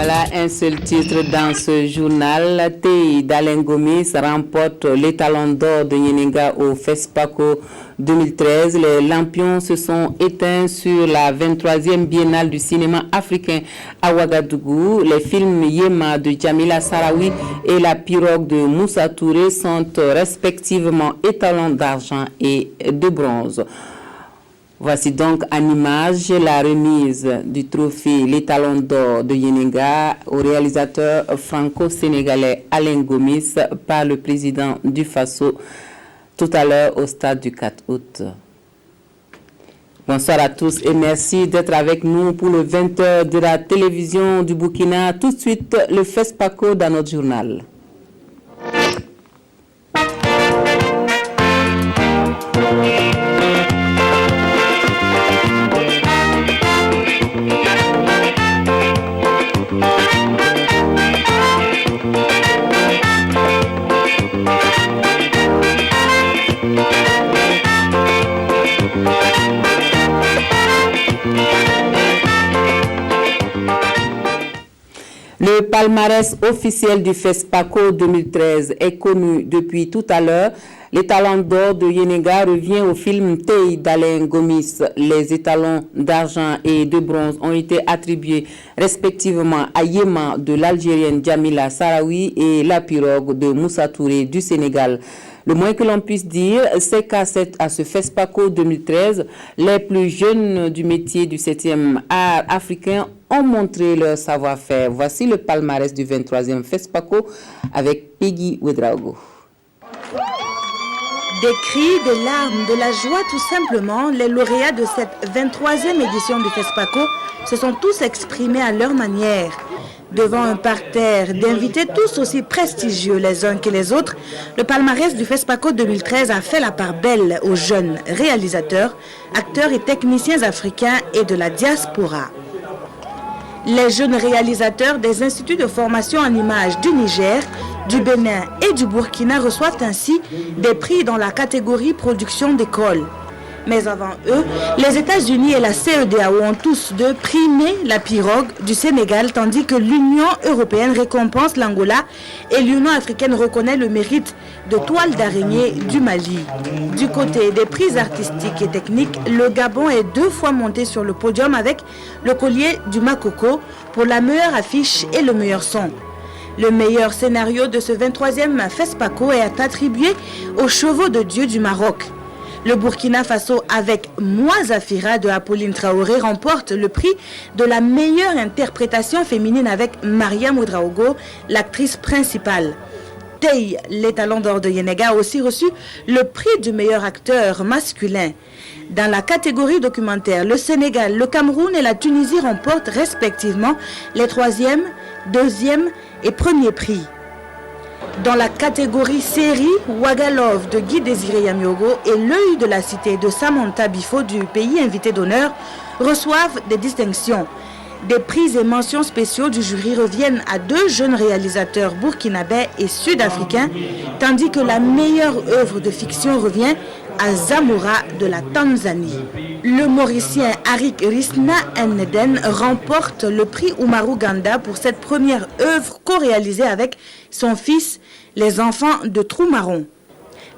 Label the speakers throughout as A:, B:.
A: Voilà un seul titre dans ce journal. Tei d'Alain Gomis remporte les talons d'or de Yenenga au FESPACO 2013. Les lampions se sont éteints sur la 23e biennale du cinéma africain à Ouagadougou. Les films Yema de Djamila Sarawi et La pirogue de Moussa Touré sont respectivement étalons d'argent et de bronze. Voici donc en image la remise du trophée Les Talons d'Or de Yenenga au réalisateur franco-sénégalais Alain Gomis par le président du FASO tout à l'heure au stade du 4 août. Bonsoir à tous et merci d'être avec nous pour le 20h de la télévision du Burkina. Tout de suite, le FESPACO dans notre journal. Le palmarès officiel du FESPACO 2013 est connu depuis tout à l'heure. Les talons d'or de Yenenga revient au film Tei d'Alain Gomis. Les étalons d'argent et de bronze ont été attribués respectivement à Yema de l'Algérienne Djamila Sarawi et La pirogue de Moussa Touré du Sénégal. Le moins que l'on puisse dire, c'est qu'à ce FESPACO 2013, les plus jeunes du métier du 7e art africain ont montré leur savoir-faire. Voici le palmarès du 23e FESPACO avec Peggy Ouedraogo.
B: Des cris, des larmes, de la joie tout simplement, les lauréats de cette 23e édition du FESPACO se sont tous exprimés à leur manière. Devant un parterre d'invités tous aussi prestigieux les uns que les autres, le palmarès du FESPACO 2013 a fait la part belle aux jeunes réalisateurs, acteurs et techniciens africains et de la diaspora. Les jeunes réalisateurs des instituts de formation en images du Niger, du Bénin et du Burkina reçoivent ainsi des prix dans la catégorie production d'école. Mais avant eux, les États-Unis et la CEDEAO ont tous deux primé La pirogue du Sénégal, tandis que l'Union européenne récompense l'Angola et l'Union africaine reconnaît le mérite de Toile d'araignée du Mali. Du côté des prix artistiques et techniques, le Gabon est 2 fois monté sur le podium avec le collier du Makoko pour la meilleure affiche et le meilleur son. Le meilleur scénario de ce 23e FESPACO est attribué aux Chevaux de Dieu du Maroc. Le Burkina Faso, avec Moi Zafira de Apolline Traoré, remporte le prix de la meilleure interprétation féminine avec Mariam Ouedraogo, l'actrice principale. Tei, les talons d'or de Yenenga, a aussi reçu le prix du meilleur acteur masculin. Dans la catégorie documentaire, le Sénégal, le Cameroun et la Tunisie remportent respectivement les 3e, 2e et 1er prix. Dans la catégorie série, Ouagalove de Guy Désiré Yamiogo et L'œil de la cité de Samantha Bifo du pays invité d'honneur reçoivent des distinctions. Des prix et mentions spéciaux du jury reviennent à 2 jeunes réalisateurs burkinabais et sud-africains, tandis que la meilleure œuvre de fiction revient à Zamora de la Tanzanie. Le Mauricien Arik Risna Nneden remporte le prix Oumarou Ganda pour cette première œuvre co-réalisée avec son fils, les enfants de Trou-Marron.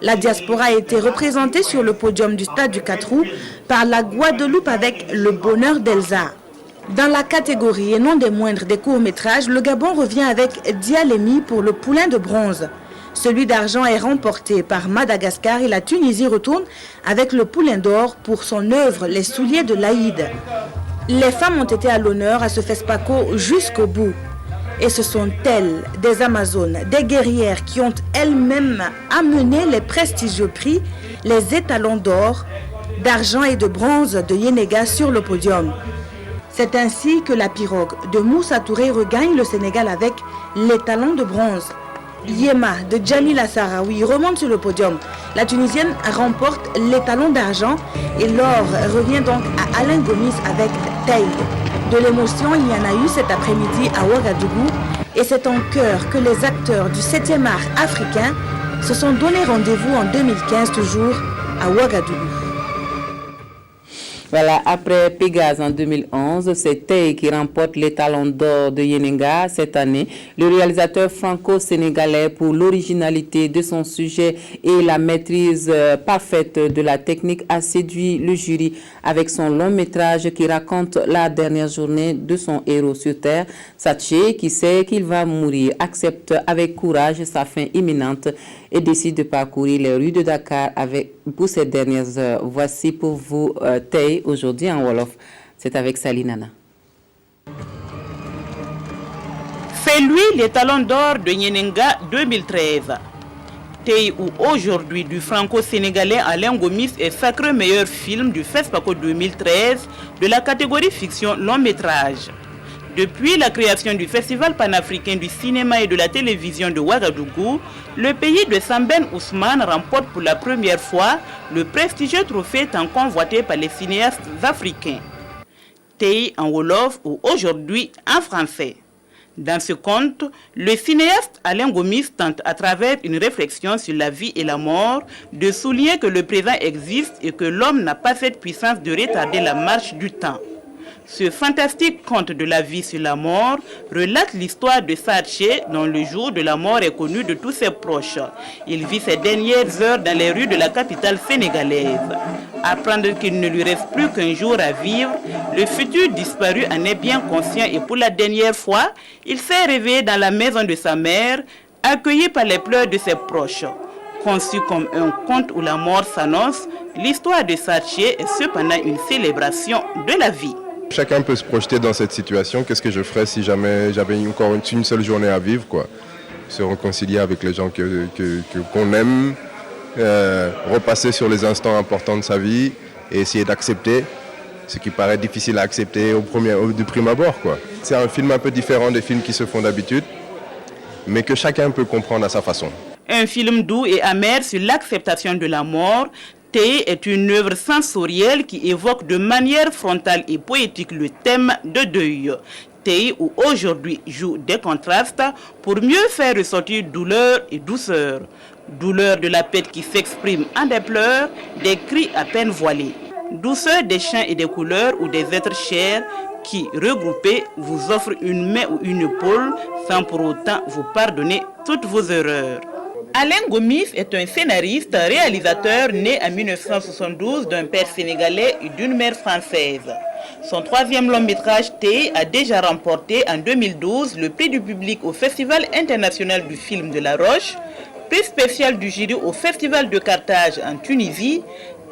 B: La diaspora a été représentée sur le podium du stade du 4 août par la Guadeloupe avec Le Bonheur d'Elsa. Dans la catégorie et non des moindres des courts-métrages, le Gabon revient avec Dialémi pour Le Poulain de bronze. Celui d'argent est remporté par Madagascar et la Tunisie retourne avec Le Poulain d'or pour son œuvre Les Souliers de l'Aïd. Les femmes ont été à l'honneur à ce FESPACO jusqu'au bout. Et ce sont elles, des Amazones, des guerrières qui ont elles-mêmes amené les prestigieux prix, les étalons d'or, d'argent et de bronze de Yenenga sur le podium. C'est ainsi que La pirogue de Moussa Touré regagne le Sénégal avec les talons de bronze. Yema de Djamila Sarawi remonte sur le podium. La Tunisienne remporte les talons d'argent et l'or revient donc à Alain Gomis avec Tei. De l'émotion, il y en a eu cet après-midi à Ouagadougou et c'est en chœur que les acteurs du 7e art africain se sont donné rendez-vous en 2015 toujours à Ouagadougou.
A: Voilà, après Pégase en 2011, c'est Tey qui remporte les Talons d'Or de Yenenga cette année. Le réalisateur franco-sénégalais, pour l'originalité de son sujet et la maîtrise parfaite de la technique, a séduit le jury avec son long métrage qui raconte la dernière journée de son héros sur Terre. Satché, qui sait qu'il va mourir, accepte avec courage sa fin imminente et décide de parcourir les rues de Dakar pour ces dernières heures. Voici pour vous Tey aujourd'hui en Wolof. C'est avec Salinana.
C: C'est lui les Talons d'Or de Yenenga 2013. Tey, ou aujourd'hui du franco-sénégalais Alain Gomis, est sacré meilleur film du FESPACO 2013 de la catégorie fiction long métrage. Depuis la création du Festival panafricain du cinéma et de la télévision de Ouagadougou, le pays de Samben Ousmane remporte pour la première fois le prestigieux trophée tant convoité par les cinéastes africains. Tey en Wolof ou aujourd'hui en français. Dans ce conte, le cinéaste Alain Gomis tente à travers une réflexion sur la vie et la mort de souligner que le présent existe et que l'homme n'a pas cette puissance de retarder la marche du temps. Ce fantastique conte de la vie sur la mort relate l'histoire de Satché, dont le jour de la mort est connu de tous ses proches. Il vit ses dernières heures dans les rues de la capitale sénégalaise. Apprendre qu'il ne lui reste plus qu'un jour à vivre, le futur disparu en est bien conscient et pour la dernière fois, il s'est réveillé dans la maison de sa mère, accueilli par les pleurs de ses proches. Conçu comme un conte où la mort s'annonce, l'histoire de Satché est cependant une célébration de la vie.
D: Chacun peut se projeter dans cette situation. Qu'est-ce que je ferais si jamais j'avais encore une seule journée à vivre, quoi. Se réconcilier avec les gens qu'on aime, repasser sur les instants importants de sa vie et essayer d'accepter ce qui paraît difficile à accepter de prime abord, quoi. C'est un film un peu différent des films qui se font d'habitude, mais que chacun peut comprendre à sa façon.
C: Un film doux et amer sur l'acceptation de la mort. Tey est une œuvre sensorielle qui évoque de manière frontale et poétique le thème de deuil. Tey, où aujourd'hui joue des contrastes pour mieux faire ressortir douleur et douceur. Douleur de la perte qui s'exprime en des pleurs, des cris à peine voilés. Douceur des chants et des couleurs ou des êtres chers qui, regroupés, vous offrent une main ou une épaule sans pour autant vous pardonner toutes vos erreurs. Alain Gomis est un scénariste, réalisateur né en 1972 d'un père sénégalais et d'une mère française. Son troisième long métrage Tey a déjà remporté en 2012 le prix du public au Festival international du film de La Roche, prix spécial du jury au Festival de Carthage en Tunisie.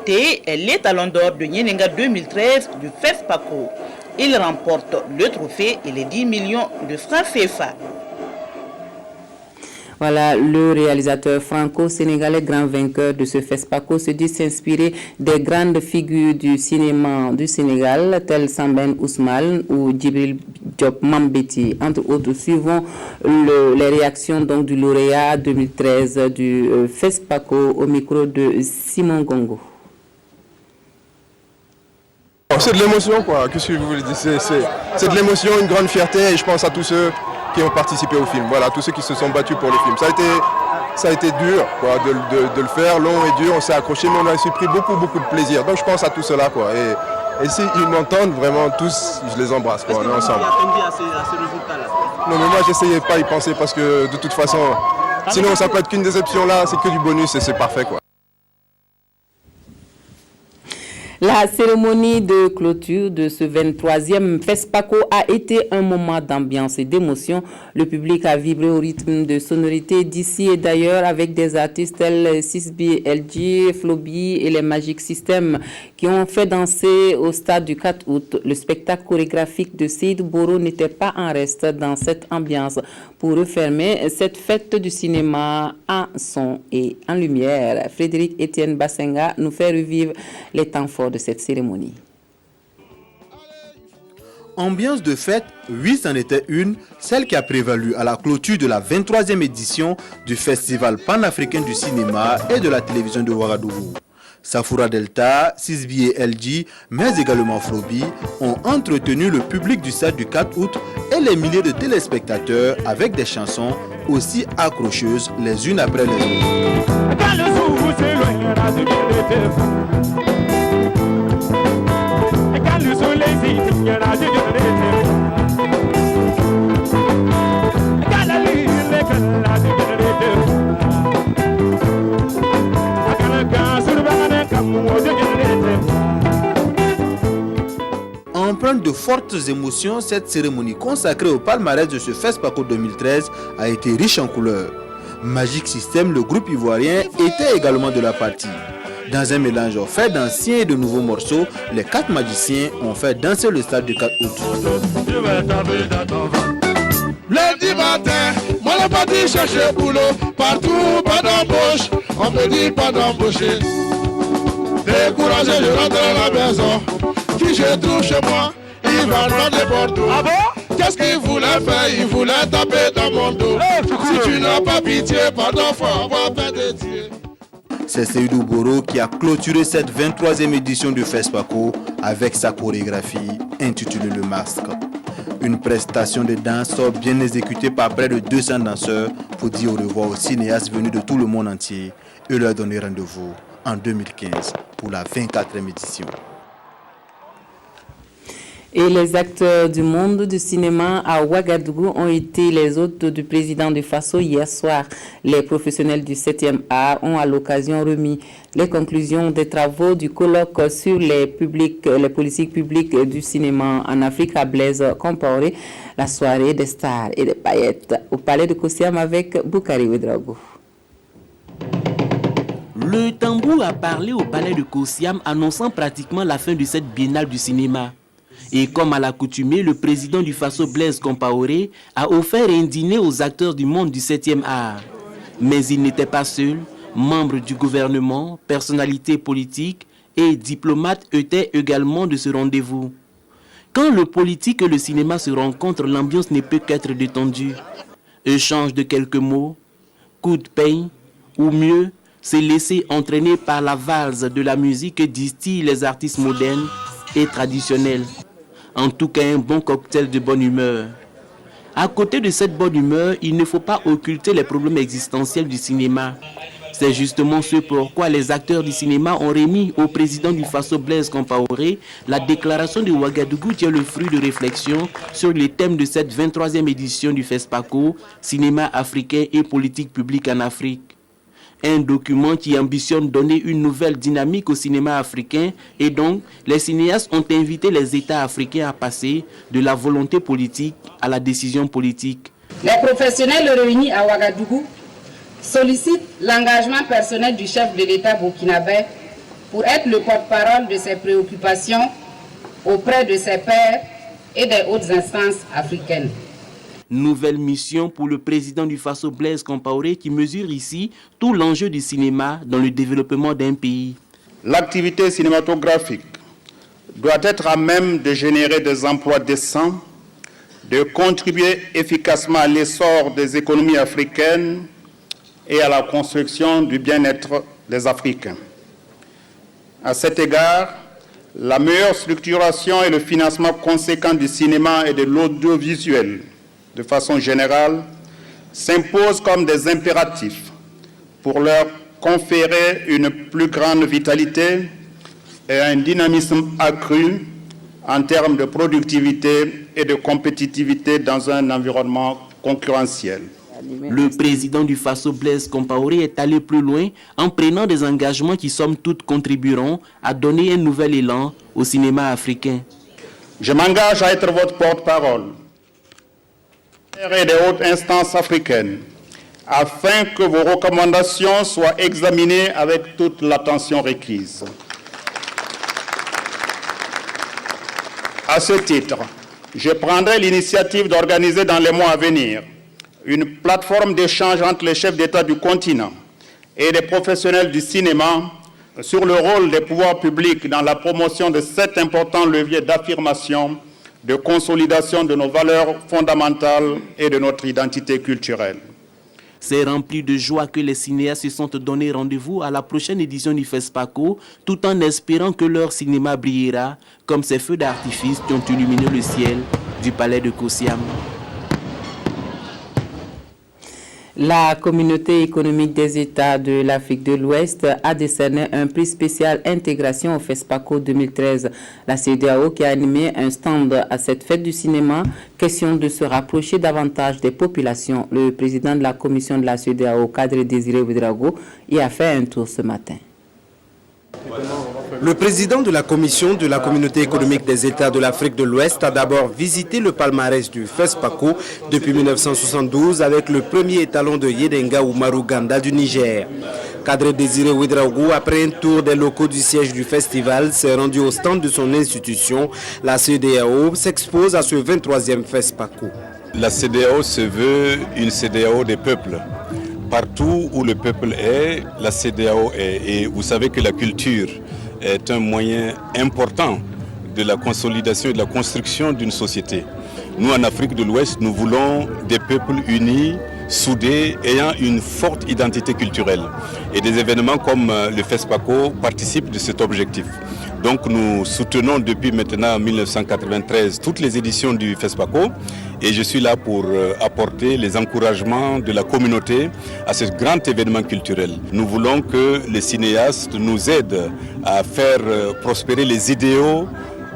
C: Tey est les Talons d'Or de Yenenga 2013 du FESPACO. Il remporte le trophée et les 10 millions de francs CFA.
A: Voilà, le réalisateur franco-sénégalais grand vainqueur de ce FESPACO se dit s'inspirer des grandes figures du cinéma du Sénégal, telles Samben Ousmane ou Djibril Diop Mambéty. Entre autres, suivons les réactions donc, du lauréat 2013 du FESPACO au micro de Simon Gongo.
D: C'est de l'émotion, quoi. Qu'est-ce que vous voulez dire ? C'est de l'émotion, une grande fierté, et je pense à tous ceux qui ont participé au film. Voilà, tous ceux qui se sont battus pour le film. Ça a été dur, quoi, de le faire, long et dur. On s'est accroché, mais on a aussi pris beaucoup de plaisir. Donc je pense à tout cela, quoi. Et s'ils m'entendent vraiment tous, je les embrasse, quoi. On est ensemble.
E: À ce résultat-là ?
D: Non, mais moi j'essayais pas y penser parce que de toute façon, sinon ça peut être qu'une déception là, c'est que du bonus et c'est parfait, quoi.
A: La cérémonie de clôture de ce 23e FESPACO a été un moment d'ambiance et d'émotion. Le public a vibré au rythme de sonorités d'ici et d'ailleurs avec des artistes tels 6B, LG, Floby et les Magic System qui ont fait danser au stade du 4 août. Le spectacle chorégraphique de Seydou Boro n'était pas en reste dans cette ambiance pour refermer cette fête du cinéma en son et en lumière. Frédéric Etienne Bassenga nous fait revivre les temps forts de cette cérémonie.
F: Ambiance de fête, oui, c'en était une, celle qui a prévalu à la clôture de la 23e édition du Festival panafricain du cinéma et de la télévision de Ouagadougou. Safoura Delta, 6B et LG, mais également Floby, ont entretenu le public du stade du 4 août et les milliers de téléspectateurs avec des chansons aussi accrocheuses les unes après les autres. Empreinte de fortes émotions, cette cérémonie consacrée au palmarès de ce FESPACO 2013 a été riche en couleurs. Magic System, le groupe ivoirien, était également de la partie. Dans un mélange fait d'anciens et de nouveaux morceaux, les 4 magiciens ont fait danser le stade du 4 août.
E: Lundi matin, moi le parti chercher boulot, partout pas d'embauche, on me dit pas d'embaucher. Découragé, je rentre à la maison, qui je trouve chez moi, il va demander pour tout. Ah bon? Qu'est-ce qu'il voulait faire? Il voulait taper dans mon dos. Si tu n'as pas pitié, pardon, faut avoir peur de Dieu.
F: C'est Seydou Boro qui a clôturé cette 23e édition du FESPACO avec sa chorégraphie intitulée Le Masque. Une prestation de danse bien exécutée par près de 200 danseurs pour dire au revoir aux cinéastes venus de tout le monde entier et leur donner rendez-vous en 2015 pour la 24e édition.
A: Et les acteurs du monde du cinéma à Ouagadougou ont été les hôtes du président du Faso hier soir. Les professionnels du 7e art ont à l'occasion remis les conclusions des travaux du colloque sur les politiques publiques du cinéma en Afrique à Blaise Compaoré, la soirée des stars et des paillettes au palais de Kosiam avec Boukari Ouedraogo.
G: Le tambour a parlé au palais de Kosiam annonçant pratiquement la fin de cette biennale du cinéma. Et comme à l'accoutumée, le président du Faso Blaise Compaoré a offert un dîner aux acteurs du monde du 7e art. Mais il n'était pas seul. Membres du gouvernement, personnalités politiques et diplomates étaient également de ce rendez-vous. Quand le politique et le cinéma se rencontrent, l'ambiance ne peut qu'être détendue. Échange de quelques mots, coup de peigne, ou mieux, se laisser entraîner par la valse de la musique que distillent les artistes modernes et traditionnels. En tout cas, un bon cocktail de bonne humeur. À côté de cette bonne humeur, il ne faut pas occulter les problèmes existentiels du cinéma. C'est justement ce pourquoi les acteurs du cinéma ont remis au président du Faso Blaise Compaoré la déclaration de Ouagadougou qui est le fruit de réflexion sur les thèmes de cette 23e édition du FESPACO, cinéma africain et politique publique en Afrique. Un document qui ambitionne donner une nouvelle dynamique au cinéma africain et donc les cinéastes ont invité les États africains à passer de la volonté politique à la décision politique.
H: Les professionnels réunis à Ouagadougou sollicitent l'engagement personnel du chef de l'État burkinabé pour être le porte-parole de ses préoccupations auprès de ses pairs et des hautes instances africaines.
G: Nouvelle mission pour le président du Faso Blaise Compaoré qui mesure ici tout l'enjeu du cinéma dans le développement d'un pays.
I: L'activité cinématographique doit être à même de générer des emplois décents, de contribuer efficacement à l'essor des économies africaines et à la construction du bien-être des Africains. À cet égard, la meilleure structuration et le financement conséquent du cinéma et de l'audiovisuel de façon générale, s'imposent comme des impératifs pour leur conférer une plus grande vitalité et un dynamisme accru en termes de productivité et de compétitivité dans un environnement concurrentiel.
G: Le président du Faso Blaise Compaoré est allé plus loin en prenant des engagements qui, somme toute, contribueront à donner un nouvel élan au cinéma africain.
I: Je m'engage à être votre porte-parole et des hautes instances africaines, afin que vos recommandations soient examinées avec toute l'attention requise. À ce titre, je prendrai l'initiative d'organiser dans les mois à venir une plateforme d'échange entre les chefs d'État du continent et les professionnels du cinéma sur le rôle des pouvoirs publics dans la promotion de cet important levier d'affirmation, de consolidation de nos valeurs fondamentales et de notre identité culturelle.
G: C'est rempli de joie que les cinéastes se sont donné rendez-vous à la prochaine édition du FESPACO, tout en espérant que leur cinéma brillera comme ces feux d'artifice qui ont illuminé le ciel du palais de Kosiam.
A: La communauté économique des États de l'Afrique de l'Ouest a décerné un prix spécial intégration au FESPACO 2013. La CEDEAO qui a animé un stand à cette fête du cinéma, question de se rapprocher davantage des populations. Le président de la commission de la CEDEAO, Kadri Désiré Ouedraogo, y a fait un tour ce matin.
J: Le président de la commission de la communauté économique des États de l'Afrique de l'Ouest a d'abord visité le palmarès du FESPACO depuis 1972 avec le premier étalon de Yedenga Umaru Ganda du Niger. Kadri Désiré Ouedraogo, après un tour des locaux du siège du festival, s'est rendu au stand de son institution. La CEDEAO s'expose à ce 23e FESPACO.
K: La CEDEAO se veut une CEDEAO des peuples. Partout où le peuple est, la CEDEAO est. Et vous savez que la culture est un moyen important de la consolidation et de la construction d'une société. Nous, en Afrique de l'Ouest, nous voulons des peuples unis, soudés, ayant une forte identité culturelle. Et des événements comme le FESPACO participent de cet objectif. Donc nous soutenons depuis maintenant 1993 toutes les éditions du FESPACO et je suis là pour apporter les encouragements de la communauté à ce grand événement culturel. Nous voulons que les cinéastes nous aident à faire prospérer les idéaux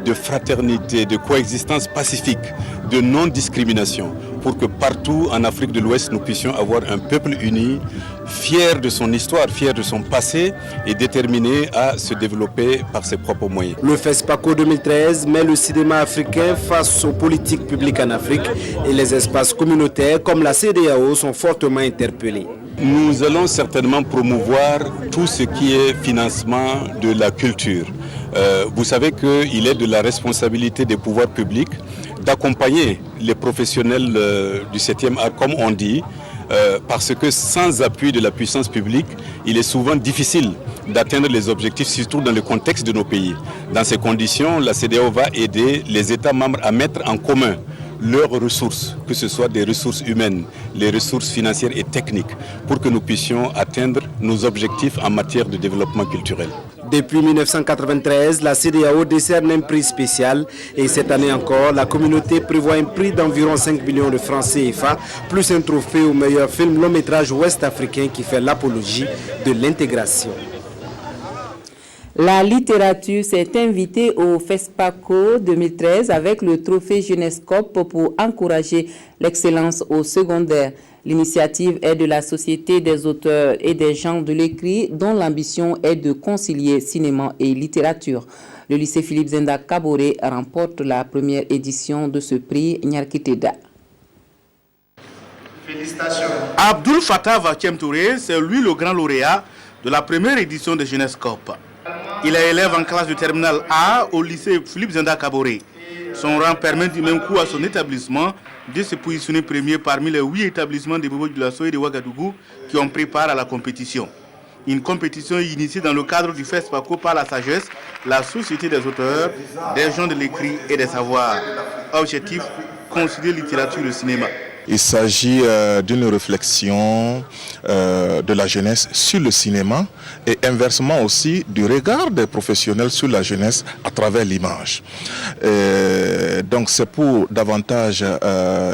K: de fraternité, de coexistence pacifique, de non-discrimination, pour que partout en Afrique de l'Ouest, nous puissions avoir un peuple uni, fier de son histoire, fier de son passé et déterminé à se développer par ses propres moyens.
J: Le FESPACO 2013 met le cinéma africain face aux politiques publiques en Afrique et les espaces communautaires comme la CEDEAO sont fortement interpellés.
K: Nous allons certainement promouvoir tout ce qui est financement de la culture. Vous savez qu'il est de la responsabilité des pouvoirs publics d'accompagner les professionnels du 7e art, comme on dit, parce que sans appui de la puissance publique, il est souvent difficile d'atteindre les objectifs, surtout dans le contexte de nos pays. Dans ces conditions, la CEDEAO va aider les États membres à mettre en commun leurs ressources, que ce soit des ressources humaines, les ressources financières et techniques, pour que nous puissions atteindre nos objectifs en matière de développement culturel.
J: Depuis 1993, la CEDEAO décerne un prix spécial et cette année encore, la communauté prévoit un prix d'environ 5 millions de francs CFA, plus un trophée au meilleur film long métrage ouest-africain qui fait l'apologie de l'intégration.
A: La littérature s'est invitée au FESPACO 2013 avec le trophée Jeunesse-COP pour encourager l'excellence au secondaire. L'initiative est de la Société des auteurs et des gens de l'écrit dont l'ambition est de concilier cinéma et littérature. Le lycée Philippe Zenda Kaboré remporte la première édition de ce prix Nyarkiteda.
L: Félicitations. Abdul Fattah Vakiem Touré, c'est lui le grand lauréat de la première édition de Jeunesse-COP. Il est élève en classe de terminale A au lycée Philippe Zenda Kaboré. Son rang permet du même coup à son établissement de se positionner premier parmi les 8 établissements de Bobo Dioulasso et de Ouagadougou qui ont pris part à la compétition. Une compétition initiée dans le cadre du FESPACO par la sagesse, la Société des auteurs, des gens de l'écrit et des savoirs. Objectif, concilier littérature et cinéma.
M: Il s'agit d'une réflexion de la jeunesse sur le cinéma et inversement aussi du regard des professionnels sur la jeunesse à travers l'image. Donc c'est pour davantage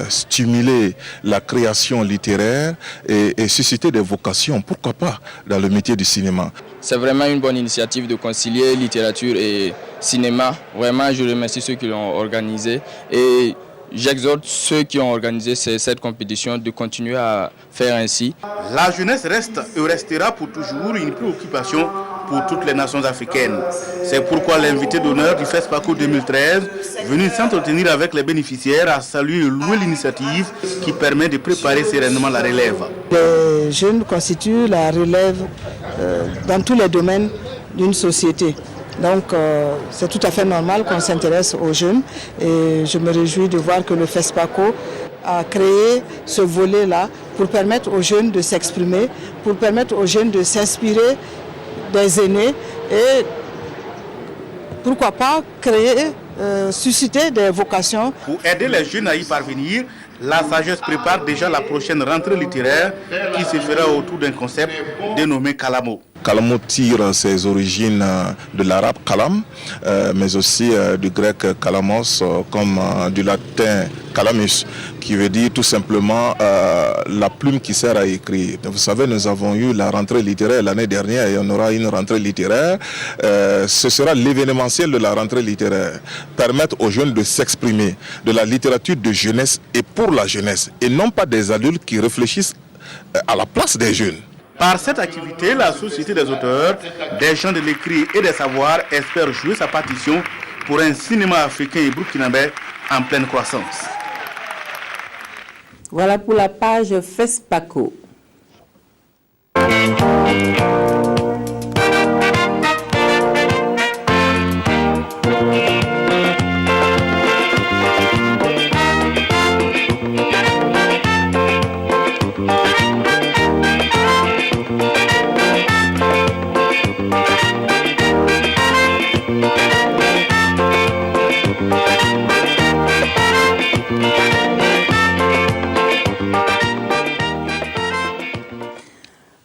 M: stimuler la création littéraire et susciter des vocations, pourquoi pas, dans le métier du cinéma.
N: C'est vraiment une bonne initiative de concilier littérature et cinéma. Vraiment, je remercie ceux qui l'ont organisé et j'exhorte ceux qui ont organisé cette compétition de continuer à faire ainsi.
L: La jeunesse reste et restera pour toujours une préoccupation pour toutes les nations africaines. C'est pourquoi l'invité d'honneur du FESPACO 2013, venu s'entretenir avec les bénéficiaires, a salué et loué l'initiative qui permet de préparer sereinement la relève.
O: Les jeunes constituent la relève dans tous les domaines d'une société. Donc c'est tout à fait normal qu'on s'intéresse aux jeunes et je me réjouis de voir que le FESPACO a créé ce volet-là pour permettre aux jeunes de s'exprimer, pour permettre aux jeunes de s'inspirer des aînés et pourquoi pas créer, susciter des vocations.
L: Pour aider les jeunes à y parvenir, la sagesse prépare déjà la prochaine rentrée littéraire qui se fera autour d'un concept dénommé Kalamo.
M: Kalamo tire ses origines de l'arabe kalam, mais aussi du grec kalamos, comme du latin calamus, qui veut dire tout simplement la plume qui sert à écrire. Vous savez, nous avons eu la rentrée littéraire l'année dernière et on aura une rentrée littéraire. Ce sera l'événementiel de la rentrée littéraire. Permettre aux jeunes de s'exprimer, de la littérature de jeunesse et pour la jeunesse, et non pas des adultes qui réfléchissent à la place des jeunes.
L: Par cette activité, la Société des auteurs, des gens de l'écrit et des savoirs espère jouer sa partition pour un cinéma africain et burkinabé en pleine croissance.
A: Voilà pour la page FESPACO.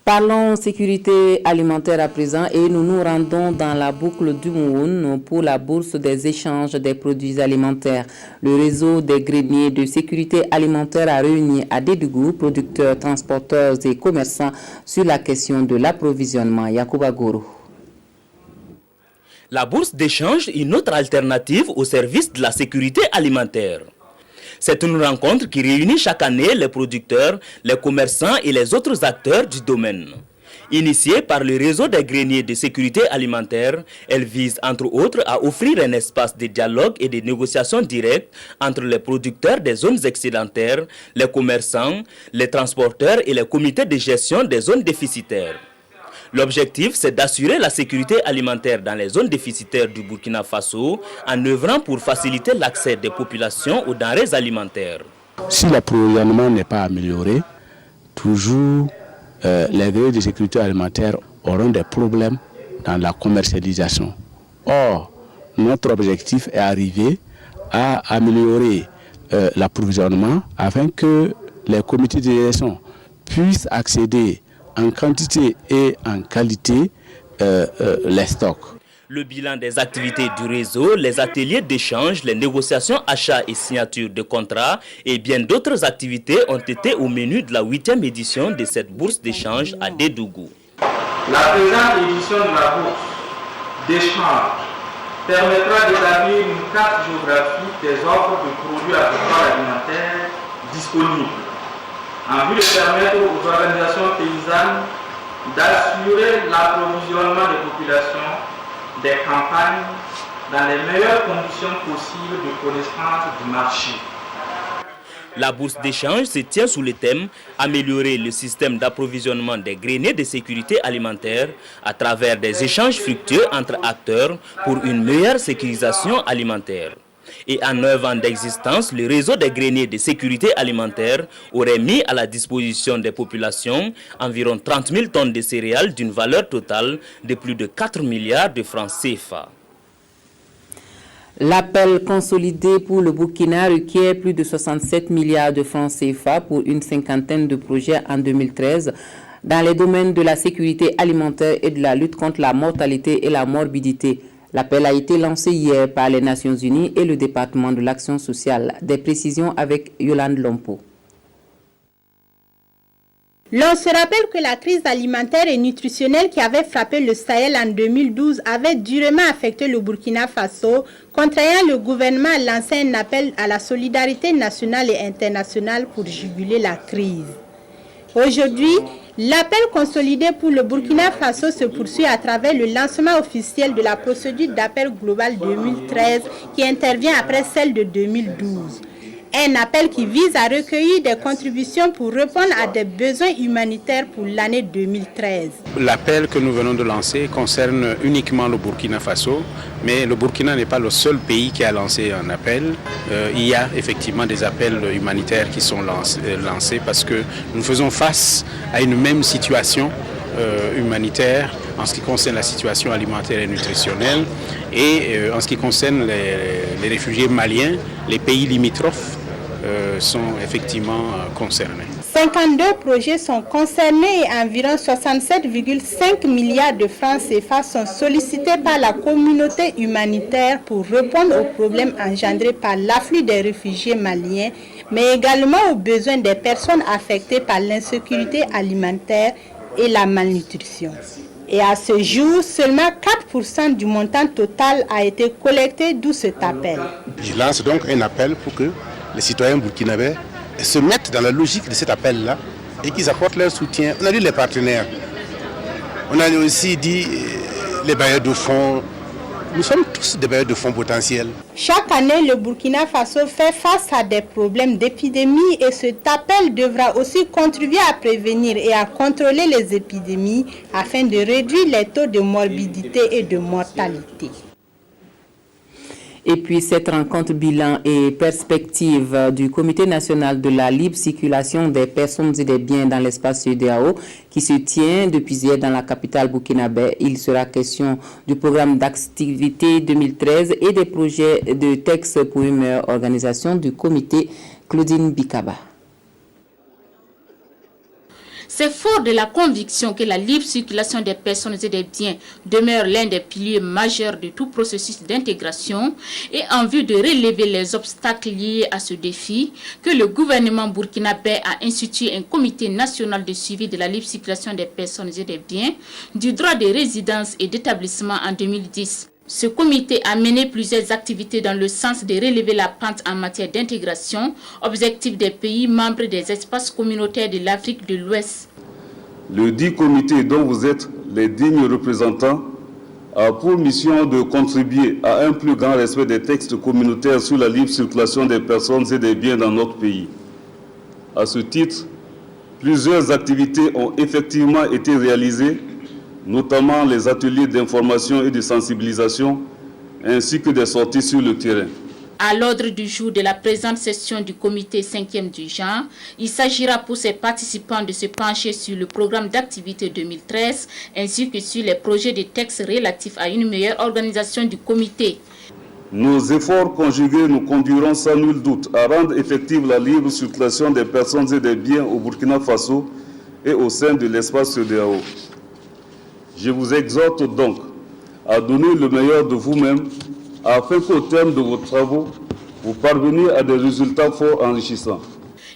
A: Parlons sécurité alimentaire à présent et nous nous rendons dans la boucle du Moun pour la bourse des échanges des produits alimentaires. Le réseau des greniers de sécurité alimentaire a réuni à Dédougou producteurs, transporteurs et commerçants sur la question de l'approvisionnement. Yacouba Goro.
P: La bourse d'échange est une autre alternative au service de la sécurité alimentaire. C'est une rencontre qui réunit chaque année les producteurs, les commerçants et les autres acteurs du domaine. Initiée par le réseau des greniers de sécurité alimentaire, elle vise entre autres à offrir un espace de dialogue et de négociation directe entre les producteurs des zones excédentaires, les commerçants, les transporteurs et les comités de gestion des zones déficitaires. L'objectif, c'est d'assurer la sécurité alimentaire dans les zones déficitaires du Burkina Faso en œuvrant pour faciliter l'accès des populations aux denrées alimentaires.
Q: Si l'approvisionnement n'est pas amélioré, toujours les greniers de sécurité alimentaire auront des problèmes dans la commercialisation. Or, notre objectif est d'arriver à améliorer l'approvisionnement afin que les comités de gestion puissent accéder en quantité et en qualité les stocks.
P: Le bilan des activités du réseau, les ateliers d'échange, les négociations, achats et signatures de contrats et bien d'autres activités ont été au menu de la 8e édition de cette bourse d'échange à Dédougou.
R: La présente édition de la bourse d'échange permettra d'établir une carte géographique des offres de produits agricoles alimentaires disponibles, en vue de permettre aux organisations paysannes d'assurer l'approvisionnement des populations des campagnes dans les meilleures conditions possibles de connaissance du marché.
P: La bourse d'échange se tient sous le thème « Améliorer le système d'approvisionnement des greniers de sécurité alimentaire à travers des échanges fructueux entre acteurs pour une meilleure sécurisation alimentaire ». Et en 9 ans d'existence, le réseau des greniers de sécurité alimentaire aurait mis à la disposition des populations environ 30 000 tonnes de céréales d'une valeur totale de plus de 4 milliards de francs CFA.
A: L'appel consolidé pour le Burkina requiert plus de 67 milliards de francs CFA pour une cinquantaine de projets en 2013 dans les domaines de la sécurité alimentaire et de la lutte contre la mortalité et la morbidité. L'appel a été lancé hier par les Nations Unies et le département de l'action sociale. Des précisions avec Yolande Lompo.
S: L'on se rappelle que la crise alimentaire et nutritionnelle qui avait frappé le Sahel en 2012 avait durement affecté le Burkina Faso, contraignant le gouvernement à lancer un appel à la solidarité nationale et internationale pour juguler la crise. Aujourd'hui, l'appel consolidé pour le Burkina Faso se poursuit à travers le lancement officiel de la procédure d'appel global 2013 qui intervient après celle de 2012. Un appel qui vise à recueillir des contributions pour répondre à des besoins humanitaires pour l'année 2013.
T: L'appel que nous venons de lancer concerne uniquement le Burkina Faso, mais le Burkina n'est pas le seul pays qui a lancé un appel. Il y a effectivement des appels humanitaires qui sont lancés parce que nous faisons face à une même situation humanitaire en ce qui concerne la situation alimentaire et nutritionnelle et en ce qui concerne les réfugiés maliens, les pays limitrophes sont effectivement concernés.
S: 52 projets sont concernés et environ 67,5 milliards de francs CFA sont sollicités par la communauté humanitaire pour répondre aux problèmes engendrés par l'afflux des réfugiés maliens, mais également aux besoins des personnes affectées par l'insécurité alimentaire et la malnutrition. Et à ce jour, seulement 4% du montant total a été collecté, d'où cet appel.
U: Je lance donc un appel pour que les citoyens burkinabés se mettent dans la logique de cet appel-là et qu'ils apportent leur soutien. On a dit les partenaires, on a aussi dit les bailleurs de fonds. Nous sommes tous des bailleurs de fonds potentiels.
S: Chaque année, le Burkina Faso fait face à des problèmes d'épidémie et cet appel devra aussi contribuer à prévenir et à contrôler les épidémies afin de réduire les taux de morbidité et de mortalité.
A: Et puis cette rencontre bilan et perspective du Comité national de la libre circulation des personnes et des biens dans l'espace CEDEAO qui se tient depuis hier dans la capitale burkinabé. Il sera question du programme d'activité 2013 et des projets de texte pour une meilleure organisation du comité. Claudine Bikaba.
V: C'est fort de la conviction que la libre circulation des personnes et des biens demeure l'un des piliers majeurs de tout processus d'intégration et en vue de relever les obstacles liés à ce défi, que le gouvernement burkinabé a institué un comité national de suivi de la libre circulation des personnes et des biens, du droit de résidence et d'établissement en 2010. Ce comité a mené plusieurs activités dans le sens de relever la pente en matière d'intégration, objectif des pays membres des espaces communautaires de l'Afrique de l'Ouest.
W: Le dit comité dont vous êtes les dignes représentants a pour mission de contribuer à un plus grand respect des textes communautaires sur la libre circulation des personnes et des biens dans notre pays. À ce titre, plusieurs activités ont effectivement été réalisées, notamment les ateliers d'information et de sensibilisation, ainsi que des sorties sur le terrain.
V: À l'ordre du jour de la présente session du comité 5e du genre, il s'agira pour ses participants de se pencher sur le programme d'activité 2013, ainsi que sur les projets de textes relatifs à une meilleure organisation du comité.
W: Nos efforts conjugués nous conduiront sans nul doute à rendre effective la libre circulation des personnes et des biens au Burkina Faso et au sein de l'espace CEDEAO. Je vous exhorte donc à donner le meilleur de vous-même afin qu'au terme de vos travaux, vous parveniez à des résultats fort enrichissants.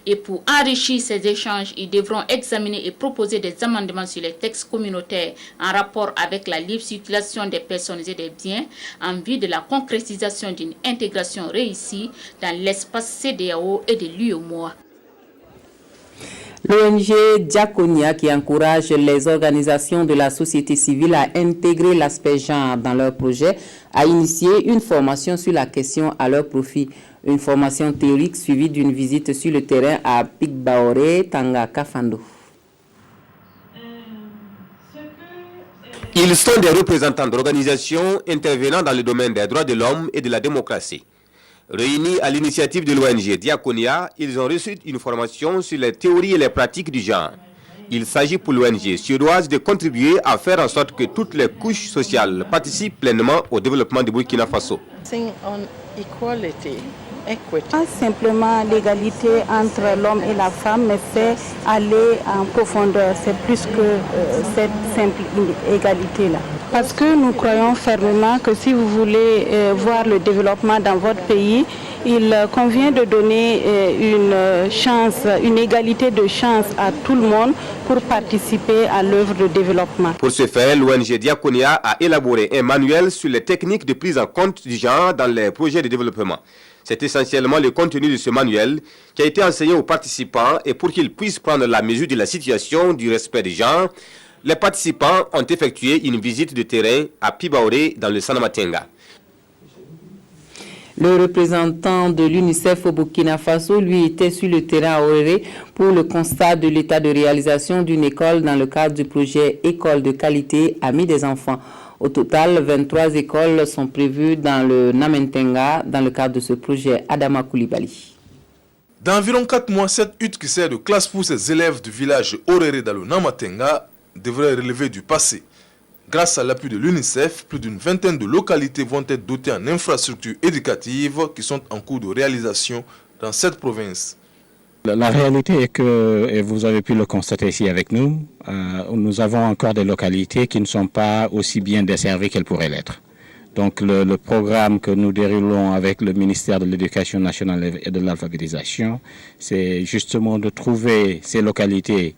V: Et pour enrichir ces échanges, ils devront examiner et proposer des amendements sur les textes communautaires en rapport avec la libre circulation des personnes et des biens en vue de la concrétisation d'une intégration réussie dans l'espace CEDEAO et de l'UEMOA.
A: L'ONG Diakonia, qui encourage les organisations de la société civile à intégrer l'aspect genre dans leurs projets, a initié une formation sur la question à leur profit. Une formation théorique suivie d'une visite sur le terrain à Pigbaoré, Tangaka Fando.
X: Ils sont des représentants d'organisations intervenant dans le domaine des droits de l'homme et de la démocratie. Réunis à l'initiative de l'ONG Diakonia, ils ont reçu une formation sur les théories et les pratiques du genre. Il s'agit pour l'ONG suédoise de contribuer à faire en sorte que toutes les couches sociales participent pleinement au développement du Burkina Faso.
Y: Pas simplement l'égalité entre l'homme et la femme, mais c'est aller en profondeur. C'est plus que cette simple égalité-là. Parce que nous croyons fermement que si vous voulez voir le développement dans votre pays, il convient de donner une égalité de chance à tout le monde pour participer à l'œuvre de développement.
X: Pour ce faire, l'ONG Diakonia a élaboré un manuel sur les techniques de prise en compte du genre dans les projets de développement. C'est essentiellement le contenu de ce manuel qui a été enseigné aux participants et pour qu'ils puissent prendre la mesure de la situation du respect des genres, les participants ont effectué une visite de terrain à Pibaoré dans le Sanamatenga.
A: Le représentant de l'UNICEF au Burkina Faso, lui, était sur le terrain à Oréré pour le constat de l'état de réalisation d'une école dans le cadre du projet École de qualité Amis des enfants. Au total, 23 écoles sont prévues dans le Namentenga dans le cadre de ce projet. Adama Koulibaly.
Z: Dans environ 4 mois, cette hutte qui sert de classe pour ces élèves du village Oréré dans le Namatenga devrait relever du passé. Grâce à l'appui de l'UNICEF, plus d'une vingtaine de localités vont être dotées en infrastructures éducatives qui sont en cours de réalisation dans cette province.
Q: La réalité est que, et vous avez pu le constater ici avec nous, nous avons encore des localités qui ne sont pas aussi bien desservies qu'elles pourraient l'être. Donc le programme que nous déroulons avec le ministère de l'Éducation nationale et de l'alphabétisation, c'est justement de trouver ces localités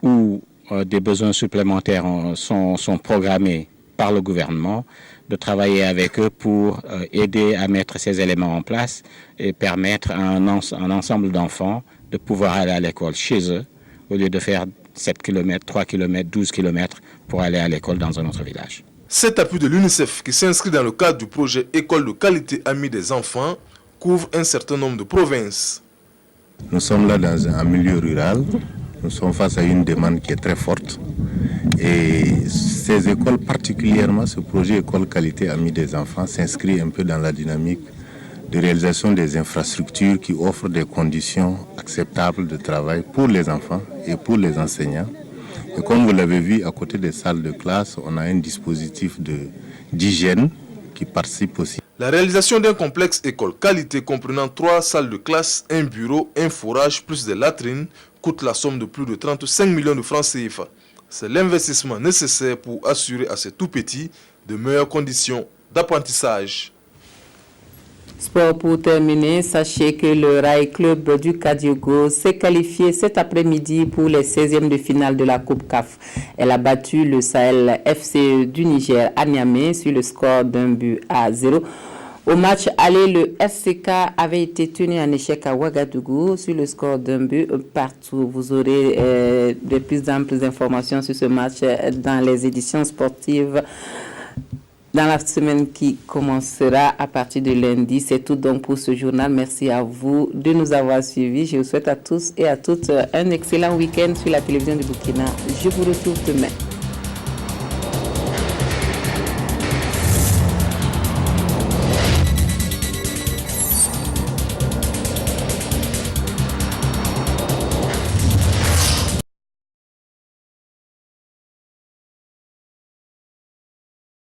Q: où des besoins supplémentaires sont programmés par le gouvernement, de travailler avec eux pour aider à mettre ces éléments en place et permettre à un ensemble d'enfants de pouvoir aller à l'école chez eux au lieu de faire 7 km, 3 km, 12 km pour aller à l'école dans un autre village.
Z: Cet appui de l'UNICEF qui s'inscrit dans le cadre du projet École de qualité Amis des enfants couvre un certain nombre de provinces.
B: Nous sommes là dans un milieu rural, nous sommes face à une demande qui est très forte et ces écoles, particulièrement ce projet École qualité Amis des enfants, s'inscrit un peu dans la dynamique de réalisation des infrastructures qui offrent des conditions acceptables de travail pour les enfants et pour les enseignants. Et comme vous l'avez vu, à côté des salles de classe, on a un dispositif d'hygiène qui participe aussi.
Z: La réalisation d'un complexe école qualité comprenant 3 salles de classe, un bureau, un forage plus des latrines coûte la somme de plus de 35 millions de francs CFA. C'est l'investissement nécessaire pour assurer à ces tout-petits de meilleures conditions d'apprentissage.
A: Sport pour terminer, sachez que le Rail Club du Kadiogo s'est qualifié cet après-midi pour les 16e de finale de la Coupe CAF. Elle a battu le Sahel FC du Niger à Niamey sur le score d'1-0. Au match aller, le SCK avait été tenu en échec à Ouagadougou sur le score d'1 partout. Vous aurez de plus amples informations sur ce match dans les éditions sportives dans la semaine qui commencera à partir de lundi. C'est tout donc pour ce journal. Merci à vous de nous avoir suivis. Je vous souhaite à tous et à toutes un excellent week-end sur la télévision du Burkina. Je vous retrouve demain.